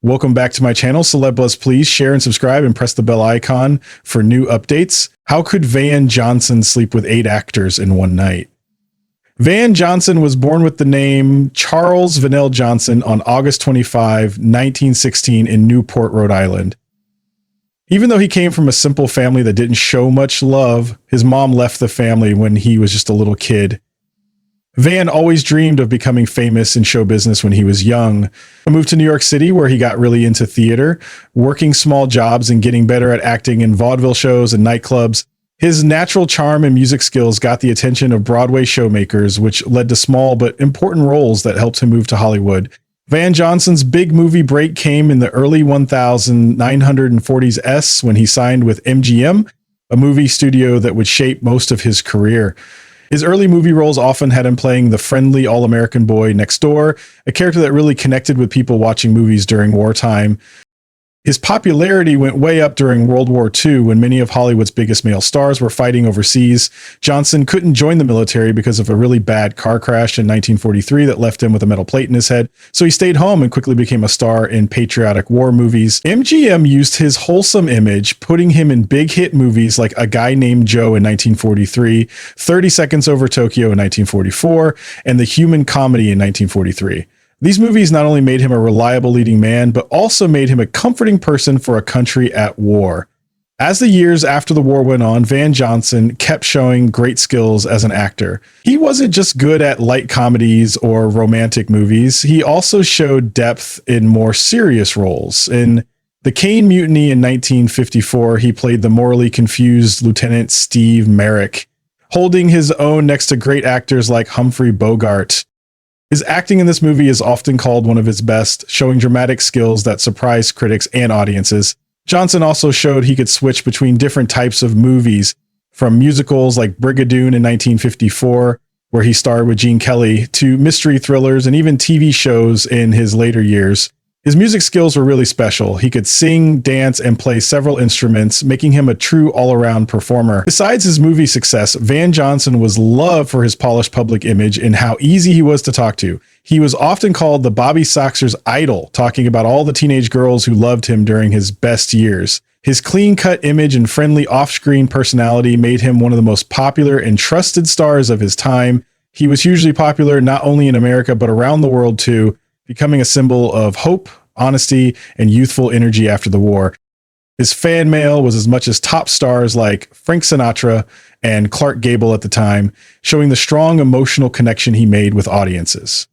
Welcome back to my channel, Celeb Buzz. Please share and subscribe and press the bell icon for new updates. How could Van Johnson sleep with 8 actors in one night? Van Johnson was born with the name Charles Vanell Johnson on August 25, 1916 in Newport, Rhode Island. Even though he came from a simple family that didn't show much love, his mom left the family when he was just a little kid. Van always dreamed of becoming famous in show business when he was young. He moved to New York City, where he got really into theater, working small jobs and getting better at acting in vaudeville shows and nightclubs. His natural charm and music skills got the attention of Broadway showmakers, which led to small but important roles that helped him move to Hollywood. Van Johnson's big movie break came in the early 1940s when he signed with MGM, a movie studio that would shape most of his career. His early movie roles often had him playing the friendly all-American boy next door, a character that really connected with people watching movies during wartime. His popularity went way up during World War II when many of Hollywood's biggest male stars were fighting overseas. Johnson couldn't join the military because of a really bad car crash in 1943 that left him with a metal plate in his head, so he stayed home and quickly became a star in patriotic war movies. MGM used his wholesome image, putting him in big hit movies like A Guy Named Joe in 1943, 30 Seconds Over Tokyo in 1944, and The Human Comedy in 1943. These movies not only made him a reliable leading man, but also made him a comforting person for a country at war. As the years after the war went on, Van Johnson kept showing great skills as an actor. He wasn't just good at light comedies or romantic movies. He also showed depth in more serious roles. In The Caine Mutiny in 1954, he played the morally confused Lieutenant Steve Merrick, holding his own next to great actors like Humphrey Bogart. His acting in this movie is often called one of his best, showing dramatic skills that surprised critics and audiences. Johnson also showed he could switch between different types of movies, from musicals like Brigadoon in 1954, where he starred with Gene Kelly, to mystery thrillers and even TV shows in his later years. His music skills were really special. He could sing, dance, and play several instruments, making him a true all-around performer. Besides his movie success, Van Johnson was loved for his polished public image and how easy he was to talk to. He was often called the Bobby Soxer's idol, talking about all the teenage girls who loved him during his best years. His clean-cut image and friendly off-screen personality made him one of the most popular and trusted stars of his time. He was hugely popular not only in America, but around the world too, becoming a symbol of hope, honesty, and youthful energy after the war. His fan mail was as much as top stars like Frank Sinatra and Clark Gable at the time, showing the strong emotional connection he made with audiences.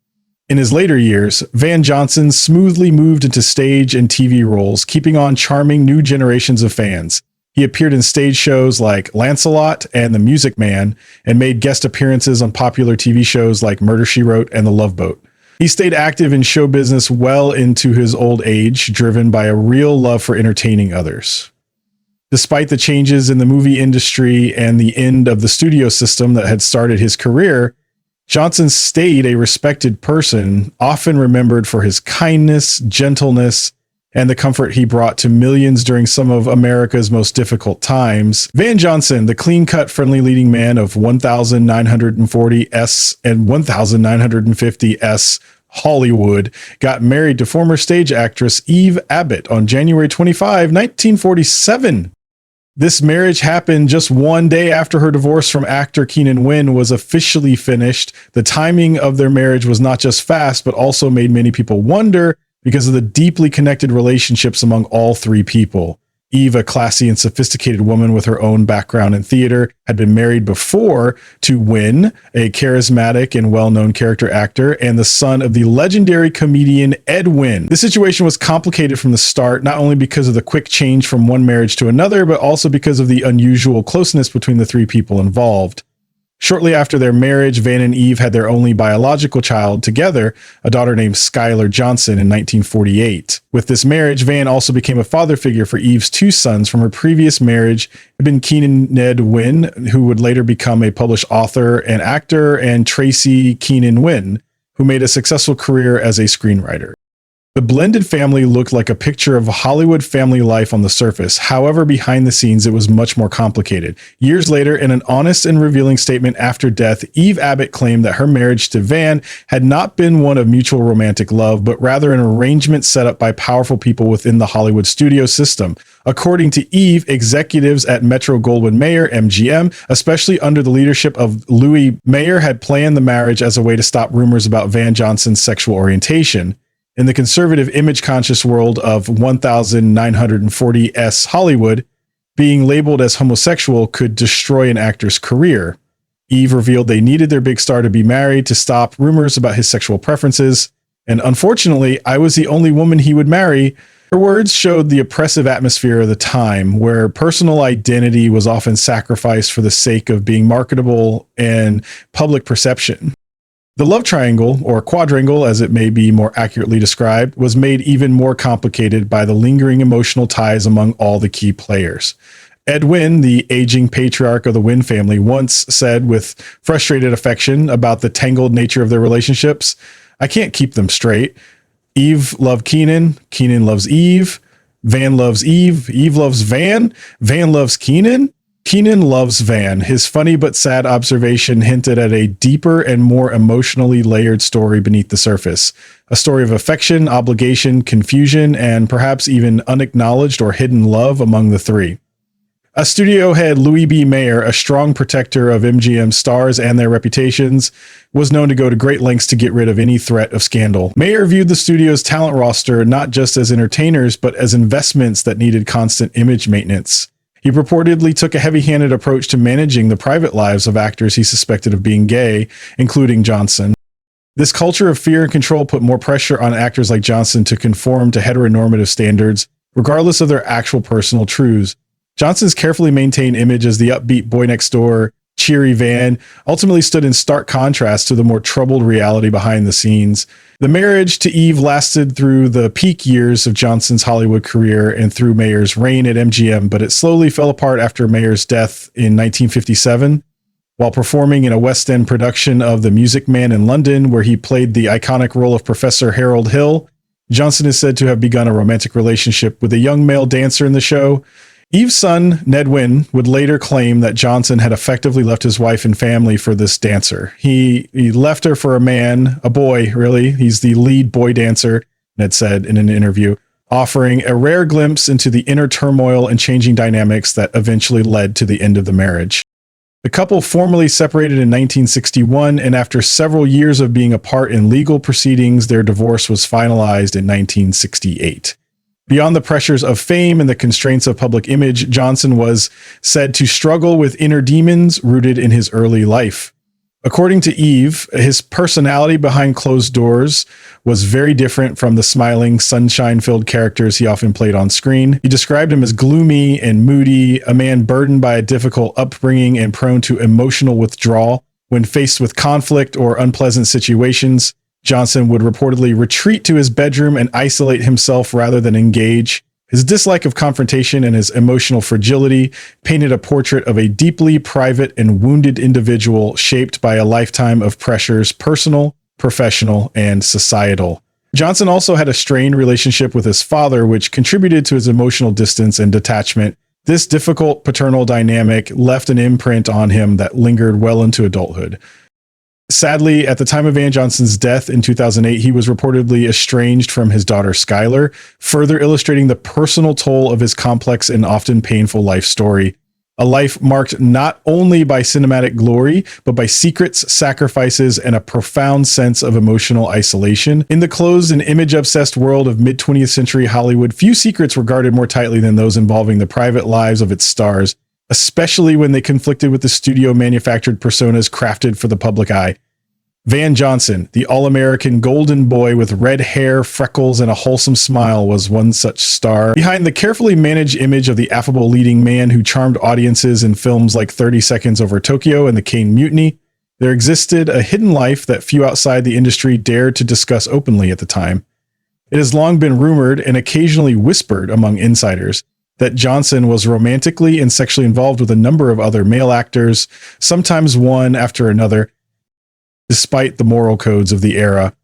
In his later years, Van Johnson smoothly moved into stage and TV roles, keeping on charming new generations of fans. He appeared in stage shows like Lancelot and The Music Man, and made guest appearances on popular TV shows like Murder, She Wrote and The Love Boat. He stayed active in show business well into his old age, driven by a real love for entertaining others. Despite the changes in the movie industry and the end of the studio system that had started his career, Johnson stayed a respected person, often remembered for his kindness, gentleness, and the comfort he brought to millions during some of America's most difficult times. Van Johnson, the clean-cut, friendly leading man of 1940S and 1950S Hollywood, got married to former stage actress Eve Abbott on January 25, 1947. This marriage happened just one day after her divorce from actor Keenan Wynn was officially finished. The timing of their marriage was not just fast, but also made many people wonder because of the deeply connected relationships among all three people. Eve, a classy and sophisticated woman with her own background in theater, had been married before to Wynn, a charismatic and well-known character actor, and the son of the legendary comedian Ed Wynn. The situation was complicated from the start, not only because of the quick change from one marriage to another, but also because of the unusual closeness between the three people involved. Shortly after their marriage, Van and Eve had their only biological child together, a daughter named Skylar Johnson, in 1948. With this marriage, Van also became a father figure for Eve's 2 sons from her previous marriage, had been Keenan Ned Wynn, who would later become a published author and actor, and Tracy Keenan Wynn, who made a successful career as a screenwriter. The blended family looked like a picture of Hollywood family life on the surface. However, behind the scenes, it was much more complicated. Years later, in an honest and revealing statement after death, Eve Abbott claimed that her marriage to Van had not been one of mutual romantic love, but rather an arrangement set up by powerful people within the Hollywood studio system. According to Eve, executives at Metro-Goldwyn-Mayer, MGM, especially under the leadership of Louis Mayer, had planned the marriage as a way to stop rumors about Van Johnson's sexual orientation. In the conservative image-conscious world of 1940s Hollywood, being labeled as homosexual could destroy an actor's career. Eve revealed they needed their big star to be married to stop rumors about his sexual preferences, and unfortunately, I was the only woman he would marry. Her words showed the oppressive atmosphere of the time, where personal identity was often sacrificed for the sake of being marketable and public perception. The love triangle, or quadrangle as it may be more accurately described, was made even more complicated by the lingering emotional ties among all the key players. Ed Wynn, the aging patriarch of the Wynn family, once said with frustrated affection about the tangled nature of their relationships, "I can't keep them straight. Eve loved Keenan, Keenan loves Eve, Van loves Eve, Eve loves Van, Van loves Keenan, Keenan loves Van." His funny but sad observation hinted at a deeper and more emotionally layered story beneath the surface. A story of affection, obligation, confusion, and perhaps even unacknowledged or hidden love among the three. A studio head, Louis B. Mayer, a strong protector of MGM stars and their reputations, was known to go to great lengths to get rid of any threat of scandal. Mayer viewed the studio's talent roster not just as entertainers, but as investments that needed constant image maintenance. He purportedly took a heavy-handed approach to managing the private lives of actors he suspected of being gay, including Johnson. This culture of fear and control put more pressure on actors like Johnson to conform to heteronormative standards, regardless of their actual personal truths. Johnson's carefully maintained image as the upbeat boy next door, cheery Van, ultimately stood in stark contrast to the more troubled reality behind the scenes. The marriage to Eve lasted through the peak years of Johnson's Hollywood career and through Mayer's reign at MGM, but it slowly fell apart after Mayer's death in 1957. While performing in a West End production of The Music Man in London, where he played the iconic role of Professor Harold Hill, Johnson is said to have begun a romantic relationship with a young male dancer in the show. Eve's son, Ned Wynn, would later claim that Johnson had effectively left his wife and family for this dancer. He left her for a man, a boy, really. He's the lead boy dancer, Ned said in an interview, offering a rare glimpse into the inner turmoil and changing dynamics that eventually led to the end of the marriage. The couple formally separated in 1961, and after several years of being apart in legal proceedings, their divorce was finalized in 1968. Beyond the pressures of fame and the constraints of public image, Johnson was said to struggle with inner demons rooted in his early life. According to Eve, his personality behind closed doors was very different from the smiling, sunshine-filled characters he often played on screen. He described him as gloomy and moody, a man burdened by a difficult upbringing and prone to emotional withdrawal. When faced with conflict or unpleasant situations, Johnson would reportedly retreat to his bedroom and isolate himself rather than engage. His dislike of confrontation and his emotional fragility painted a portrait of a deeply private and wounded individual shaped by a lifetime of pressures, personal, professional, and societal. Johnson also had a strained relationship with his father, which contributed to his emotional distance and detachment. This difficult paternal dynamic left an imprint on him that lingered well into adulthood. Sadly, at the time of Van Johnson's death in 2008, he was reportedly estranged from his daughter Skylar, further illustrating the personal toll of his complex and often painful life story. A life marked not only by cinematic glory, but by secrets, sacrifices, and a profound sense of emotional isolation. In the closed and image-obsessed world of mid-20th century Hollywood, few secrets were guarded more tightly than those involving the private lives of its stars, especially when they conflicted with the studio-manufactured personas crafted for the public eye. Van Johnson, the all-American golden boy with red hair, freckles, and a wholesome smile, was one such star. Behind the carefully managed image of the affable leading man who charmed audiences in films like 30 Seconds Over Tokyo and The Caine Mutiny, there existed a hidden life that few outside the industry dared to discuss openly at the time. It has long been rumored and occasionally whispered among insiders that Johnson was romantically and sexually involved with a number of other male actors, sometimes one after another, despite the moral codes of the era.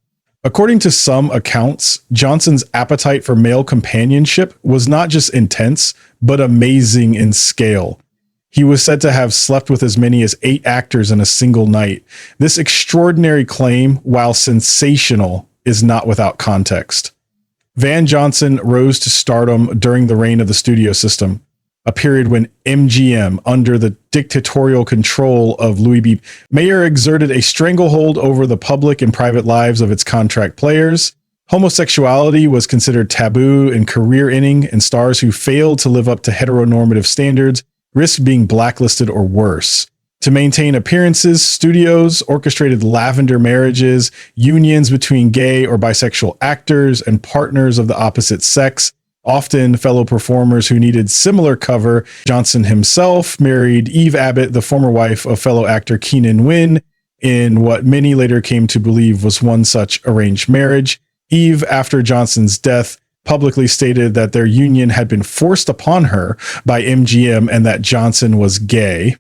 According to some accounts, Johnson's appetite for male companionship was not just intense, but amazing in scale. He was said to have slept with as many as 8 actors in a single night. This extraordinary claim, while sensational, is not without context. Van Johnson rose to stardom during the reign of the studio system, a period when MGM, under the dictatorial control of Louis B. Mayer, exerted a stranglehold over the public and private lives of its contract players. Homosexuality was considered taboo and career-ending, and stars who failed to live up to heteronormative standards risked being blacklisted or worse. To maintain appearances, studios orchestrated lavender marriages, unions between gay or bisexual actors and partners of the opposite sex, often fellow performers who needed similar cover. Johnson himself married Eve Abbott, the former wife of fellow actor Keenan Wynn, in what many later came to believe was one such arranged marriage. Eve, after Johnson's death, publicly stated that their union had been forced upon her by MGM and that Johnson was gay,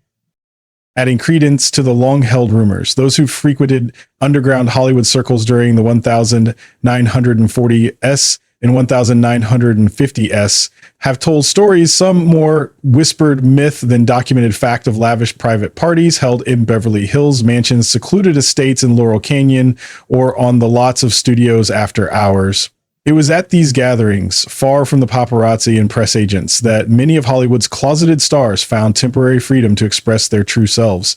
adding credence to the long-held rumors. Those who frequented underground Hollywood circles during the 1940s and 1950s have told stories, some more whispered myth than documented fact, of lavish private parties held in Beverly Hills mansions, secluded estates in Laurel Canyon, or on the lots of studios after hours. It was at these gatherings, far from the paparazzi and press agents, that many of Hollywood's closeted stars found temporary freedom to express their true selves.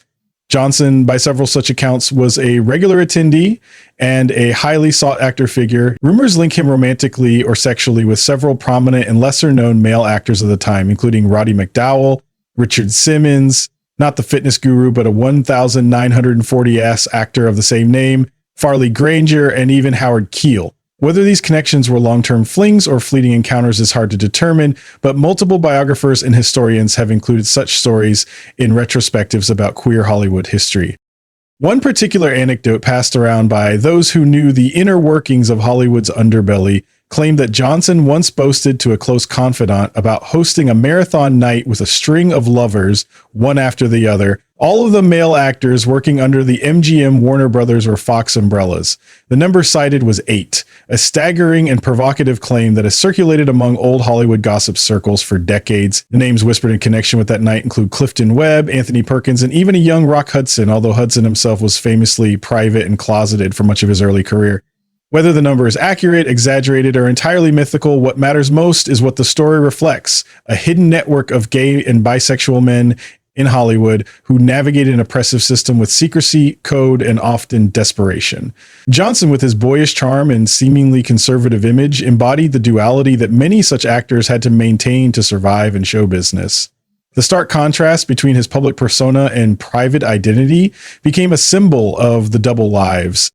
Johnson, by several such accounts, was a regular attendee and a highly sought-after figure. Rumors link him romantically or sexually with several prominent and lesser-known male actors of the time, including Roddy McDowall, Richard Simmons, not the fitness guru, but a 1940s actor of the same name, Farley Granger, and even Howard Keel. Whether these connections were long-term flings or fleeting encounters is hard to determine, but multiple biographers and historians have included such stories in retrospectives about queer Hollywood history. One particular anecdote passed around by those who knew the inner workings of Hollywood's underbelly claimed that Johnson once boasted to a close confidant about hosting a marathon night with a string of lovers, one after the other, all of the male actors working under the MGM, Warner Brothers, or Fox umbrellas. The number cited was 8, a staggering and provocative claim that has circulated among old Hollywood gossip circles for decades. The names whispered in connection with that night include Clifton Webb, Anthony Perkins, and even a young Rock Hudson, although Hudson himself was famously private and closeted for much of his early career. Whether the number is accurate, exaggerated, or entirely mythical, what matters most is what the story reflects: a hidden network of gay and bisexual men in Hollywood who navigated an oppressive system with secrecy, code, and often desperation. Johnson, with his boyish charm and seemingly conservative image, embodied the duality that many such actors had to maintain to survive in show business. The stark contrast between his public persona and private identity became a symbol of the double lives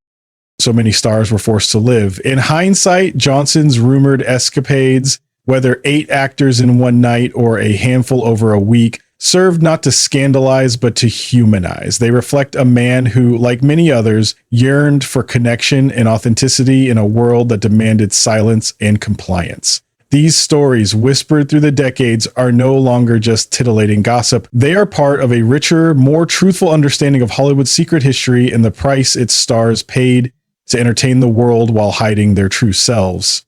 so many stars were forced to live. In hindsight, Johnson's rumored escapades, whether 8 actors in one night or a handful over a week, served not to scandalize but to humanize. They reflect a man who, like many others, yearned for connection and authenticity in a world that demanded silence and compliance. These stories, whispered through the decades, are no longer just titillating gossip. They are part of a richer, more truthful understanding of Hollywood's secret history and the price its stars paid to entertain the world while hiding their true selves.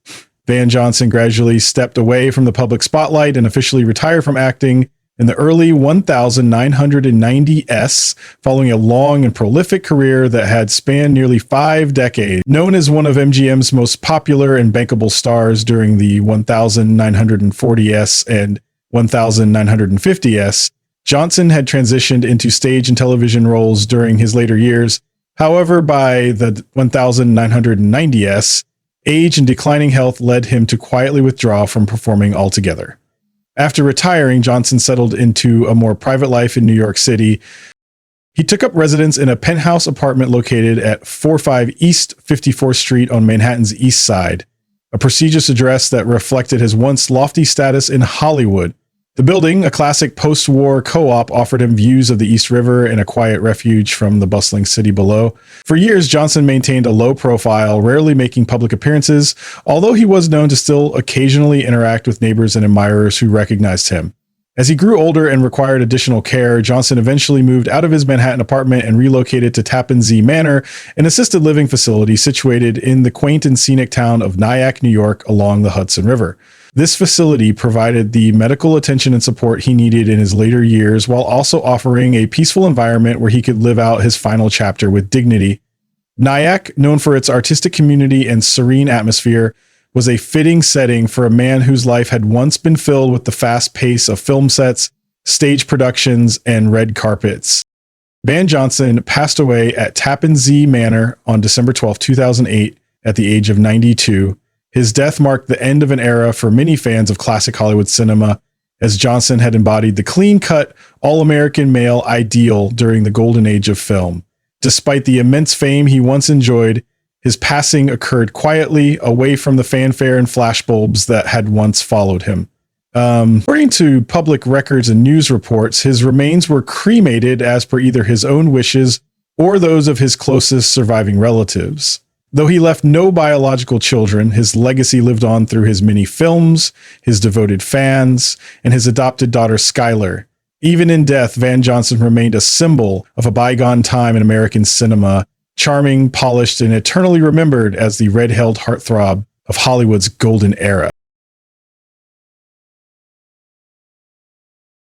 Van Johnson gradually stepped away from the public spotlight and officially retired from acting in the early 1990s, following a long and prolific career that had spanned nearly 5 decades. Known as one of MGM's most popular and bankable stars during the 1940s and 1950s, Johnson had transitioned into stage and television roles during his later years. However, by the 1990s, age and declining health led him to quietly withdraw from performing altogether. After retiring, Johnson settled into a more private life in New York City. He took up residence in a penthouse apartment located at 45 East 54th Street on Manhattan's East Side, a prestigious address that reflected his once lofty status in Hollywood. The building, a classic post-war co-op, offered him views of the East River and a quiet refuge from the bustling city below. For years, Johnson maintained a low profile, rarely making public appearances, although he was known to still occasionally interact with neighbors and admirers who recognized him. As he grew older and required additional care, Johnson eventually moved out of his Manhattan apartment and relocated to Tappan Zee Manor, an assisted living facility situated in the quaint and scenic town of Nyack, New York, along the Hudson River. This facility provided the medical attention and support he needed in his later years, while also offering a peaceful environment where he could live out his final chapter with dignity. Nyack, known for its artistic community and serene atmosphere, was a fitting setting for a man whose life had once been filled with the fast pace of film sets, stage productions, and red carpets. Van Johnson passed away at Tappan Zee Manor on December 12, 2008, at the age of 92. His death marked the end of an era for many fans of classic Hollywood cinema, as Johnson had embodied the clean-cut, all-American male ideal during the golden age of film. Despite the immense fame he once enjoyed, his passing occurred quietly, away from the fanfare and flashbulbs that had once followed him. According to public records and news reports, his remains were cremated as per either his own wishes or those of his closest surviving relatives. Though he left no biological children, his legacy lived on through his many films, his devoted fans, and his adopted daughter Skylar. Even in death, Van Johnson remained a symbol of a bygone time in American cinema, charming, polished, and eternally remembered as the red-held heartthrob of Hollywood's golden era.